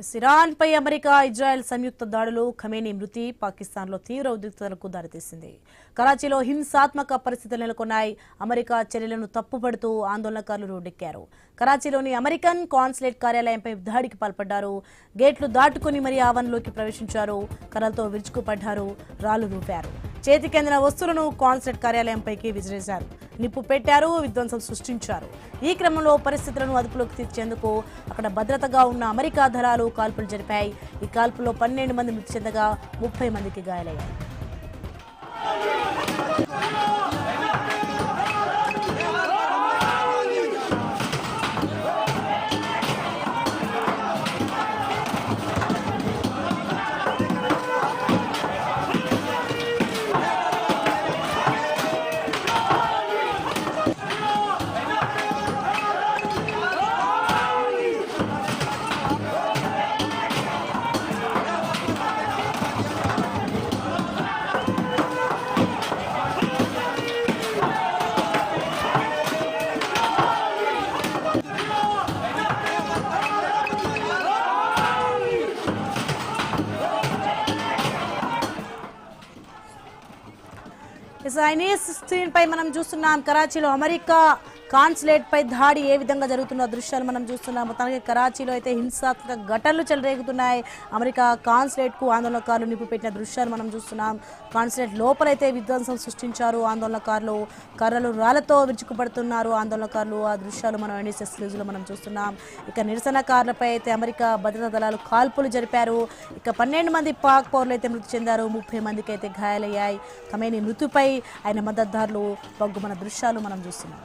Iran పై America Israel సంయుక్త దాడులు Khamenei మృతి పాకిస్తాన్లో తీవ్ర ఉద్రిక్తతలకు దారితీసింది. కరాచీలో హింసాత్మక పరిస్థితులు నెలకొన్నాయి. అమెరికా చర్యలను తప్పుపడుతూ ఆందోళనకారులు రోడ్డెక్కారు. కరాచీలోని అమెరికన్ కాన్సులేట్ కార్యాలయంపై దాడికి పాల్పడ్డారు. గేట్లు దాటుకుని మరీ ఆవరణలోకి ప్రవేశించారు. కర్రలతో విరుచుకుపడ్డారు, రాళ్లు రూపారు. చేతికి అందిన వస్తువులను కాన్సులేట్ కార్యాలయంపైకి విసిరేశారు. నిప్పు పెట్టారు, విధ్వంసం సృష్టించారు. ఈ క్రమంలో పరిస్థితులను అదుపులోకి తెచ్చేందుకు అక్కడ భద్రతగా ఉన్న అమెరికా దళాలు కాల్పులు జరిపాయి. ఈ కాల్పుల్లో 12 మంది మృతి చెందగా 30 మందికి గాయాలయ్యాయి. స్క్రీన్ పై మనం చూస్తున్నాం కరాచీలో అమెరికా కాన్సులేట్ పై దాడి ఏ విధంగా జరుగుతున్న దృశ్యాలు మనం చూస్తున్నాం. మొత్తానికి కరాచీలో అయితే హింసాత్మక ఘటనలు చెలరేగుతున్నాయి. అమెరికా కాన్సులేట్ కు ఆందోళనకారులు నిప్పు పెట్టిన దృశ్యాలు మనం చూస్తున్నాం. కాన్సులేట్ లోపలైతే విధ్వంసం సృష్టించారు ఆందోళనకారులు. కర్రలు రాళ్లతో విరుచుకుపడుతున్నారు ఆందోళనకారులు. ఆ దృశ్యాలు మనం ఎన్ఎస్ఎస్ న్యూస్ లో మనం చూస్తున్నాం. ఇక నిరసనకారులపై అయితే అమెరికా భద్రతా దళాలు కాల్పులు జరిపారు. ఇక 12 మంది పాక్ పౌరులు అయితే మృతి చెందారు, 30 మందికి అయితే గాయాలయ్యాయి. ఖమేనీ మృతిపై ఆయన మద్దతుదారులు బగ్గుమన్న దృశ్యాలు మనం చూస్తున్నాం.